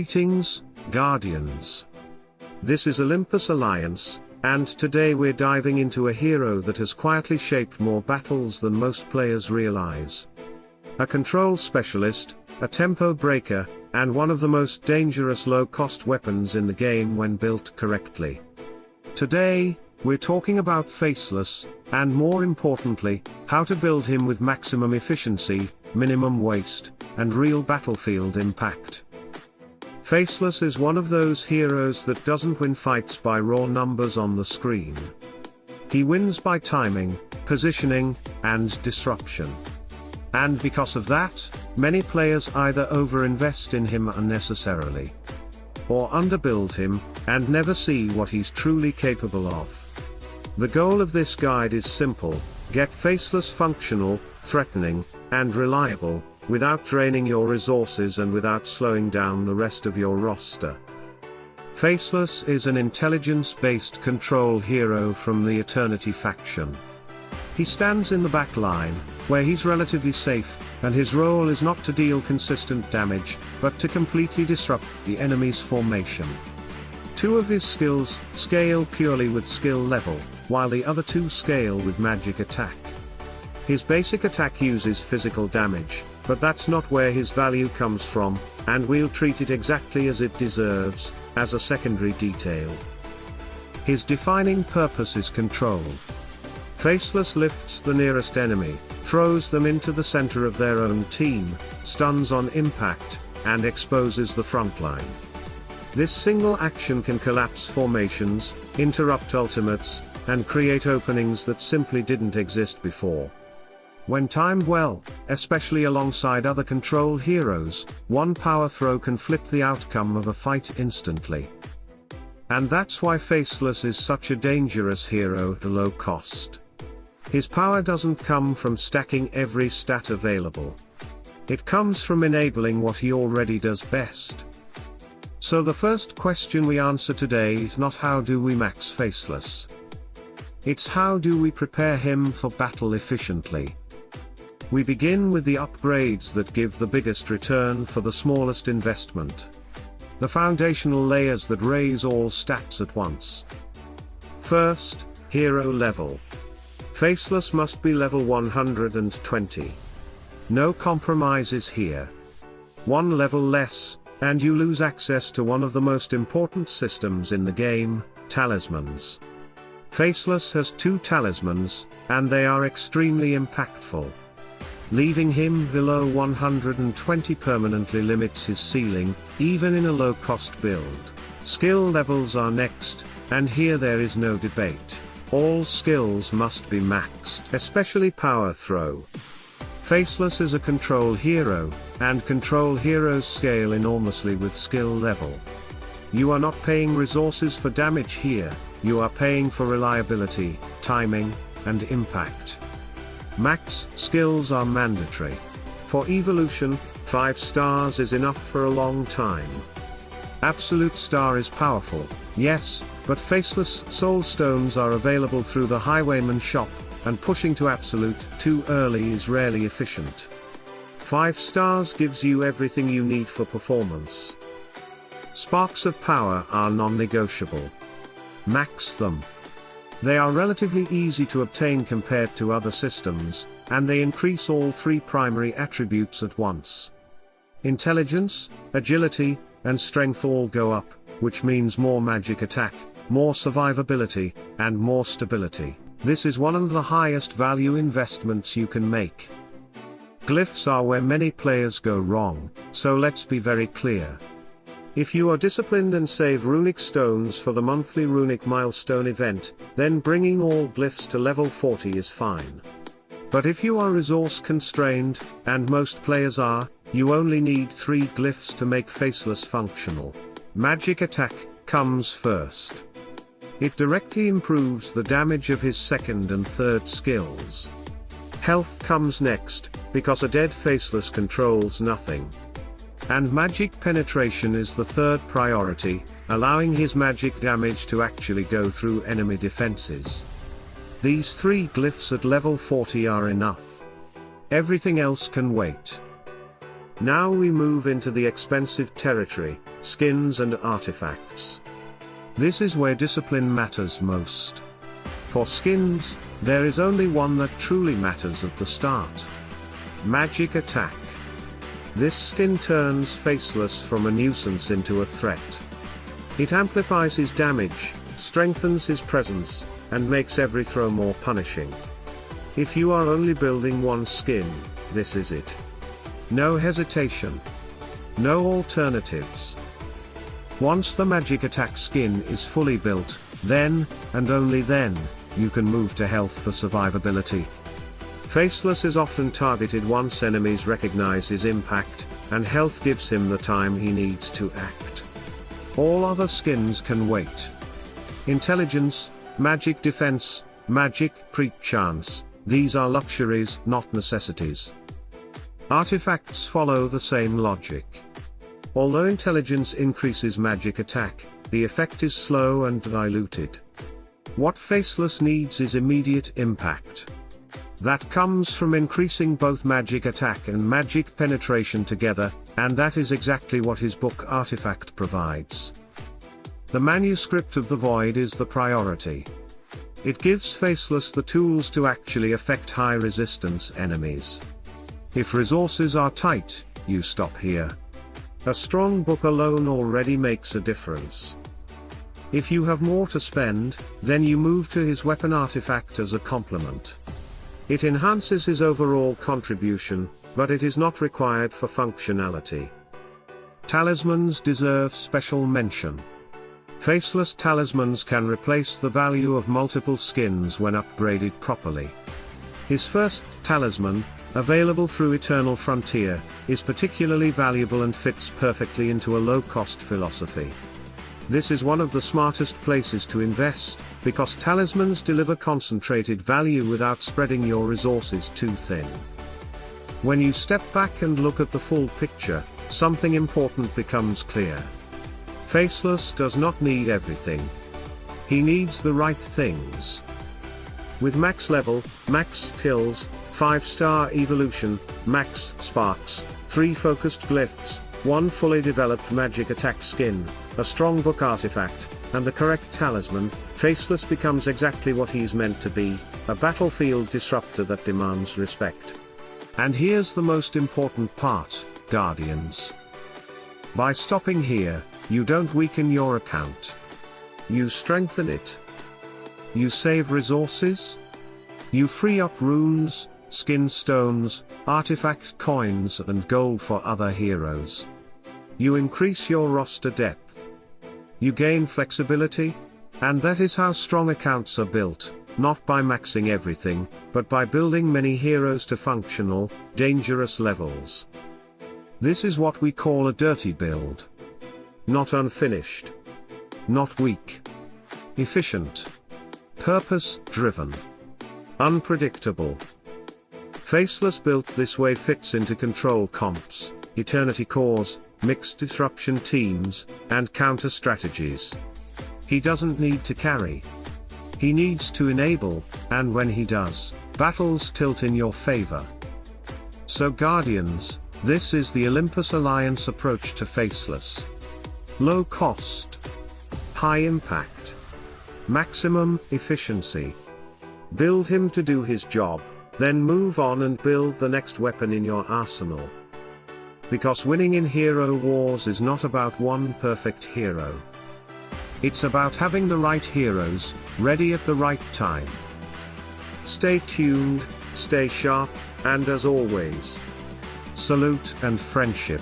Greetings, Guardians. This is Olympus Alliance, and today we're diving into a hero that has quietly shaped more battles than most players realize. A control specialist, a tempo breaker, and one of the most dangerous low-cost weapons in the game when built correctly. Today, we're talking about Faceless, and more importantly, how to build him with maximum efficiency, minimum waste, and real battlefield impact. Faceless is one of those heroes that doesn't win fights by raw numbers on the screen. He wins by timing, positioning, and disruption. And because of that, many players either overinvest in him unnecessarily, or underbuild him, and never see what he's truly capable of. The goal of this guide is simple: get Faceless functional, threatening, and reliable, without draining your resources and without slowing down the rest of your roster. Faceless is an intelligence-based control hero from the Eternity faction. He stands in the back line, where he's relatively safe, and his role is not to deal consistent damage, but to completely disrupt the enemy's formation. Two of his skills scale purely with skill level, while the other two scale with magic attack. His basic attack uses physical damage, but that's not where his value comes from, and we'll treat it exactly as it deserves, as a secondary detail. His defining purpose is control. Faceless lifts the nearest enemy, throws them into the center of their own team, stuns on impact, and exposes the front line. This single action can collapse formations, interrupt ultimates, and create openings that simply didn't exist before. When timed well, especially alongside other control heroes, one power throw can flip the outcome of a fight instantly. And that's why Faceless is such a dangerous hero at low cost. His power doesn't come from stacking every stat available. It comes from enabling what he already does best. So the first question we answer today is not how do we max Faceless. It's how do we prepare him for battle efficiently. We begin with the upgrades that give the biggest return for the smallest investment. The foundational layers that raise all stats at once. First, hero level. Faceless must be level 120. No compromises here. One level less, and you lose access to one of the most important systems in the game, Talismans. Faceless has 2 talismans, and they are extremely impactful. Leaving him below 120 permanently limits his ceiling, even in a low-cost build. Skill levels are next, and here there is no debate. All skills must be maxed, especially power throw. Faceless is a control hero, and control heroes scale enormously with skill level. You are not paying resources for damage here, you are paying for reliability, timing, and impact. Max skills are mandatory. For evolution, 5 stars is enough for a long time. Absolute star is powerful, yes, but Faceless soul stones are available through the Highwayman shop, and pushing to absolute too early is rarely efficient. 5 stars gives you everything you need for performance. Sparks of power are non-negotiable. Max them. They are relatively easy to obtain compared to other systems, and they increase all 3 primary attributes at once. Intelligence, agility, and strength all go up, which means more magic attack, more survivability, and more stability. This is one of the highest value investments you can make. Glyphs are where many players go wrong, so let's be very clear. If you are disciplined and save runic stones for the monthly runic milestone event, then bringing all glyphs to level 40 is fine. But if you are resource constrained, and most players are, you only need 3 glyphs to make Faceless functional. Magic attack comes first. It directly improves the damage of his second and third skills. Health comes next, because a dead Faceless controls nothing. And magic penetration is the third priority, allowing his magic damage to actually go through enemy defenses. These 3 glyphs at level 40 are enough. Everything else can wait. Now we move into the expensive territory, skins and artifacts. This is where discipline matters most. For skins, there is only one that truly matters at the start. Magic Attack. This skin turns Faceless from a nuisance into a threat. It amplifies his damage, strengthens his presence, and makes every throw more punishing. If you are only building one skin, this is it. No hesitation. No alternatives. Once the Magic Attack skin is fully built, then, and only then, you can move to health for survivability. Faceless is often targeted once enemies recognize his impact, and health gives him the time he needs to act. All other skins can wait. Intelligence, magic defense, magic crit chance, these are luxuries, not necessities. Artifacts follow the same logic. Although intelligence increases magic attack, the effect is slow and diluted. What Faceless needs is immediate impact. That comes from increasing both magic attack and magic penetration together, and that is exactly what his book Artifact provides. The Manuscript of the Void is the priority. It gives Faceless the tools to actually affect high-resistance enemies. If resources are tight, you stop here. A strong book alone already makes a difference. If you have more to spend, then you move to his weapon artifact as a complement. It enhances his overall contribution, but it is not required for functionality. Talismans deserve special mention. Faceless talismans can replace the value of multiple skins when upgraded properly. His first talisman, available through Eternal Frontier, is particularly valuable and fits perfectly into a low-cost philosophy. This is one of the smartest places to invest, because talismans deliver concentrated value without spreading your resources too thin. When you step back and look at the full picture, something important becomes clear. Faceless does not need everything. He needs the right things. With max level, max kills, 5-star evolution, max sparks, 3 focused glyphs, 1 fully developed magic attack skin, a strong book artifact, and the correct talisman, Faceless becomes exactly what he's meant to be, a battlefield disruptor that demands respect. And here's the most important part, Guardians. By stopping here, you don't weaken your account. You strengthen it. You save resources. You free up runes, skin stones, artifact coins and gold for other heroes. You increase your roster depth. You gain flexibility, and that is how strong accounts are built, not by maxing everything, but by building many heroes to functional, dangerous levels. This is what we call a dirty build. Not unfinished. Not weak. Efficient. Purpose-driven. Unpredictable. Faceless built this way fits into control comps, eternity cores, mixed disruption teams, and counter strategies. He doesn't need to carry. He needs to enable, and when he does, battles tilt in your favor. So Guardians, this is the Olympus Alliance approach to Faceless. Low cost. High impact. Maximum efficiency. Build him to do his job, then move on and build the next weapon in your arsenal. Because winning in hero wars is not about one perfect hero. It's about having the right heroes, ready at the right time. Stay tuned, stay sharp, and as always, salute and friendship.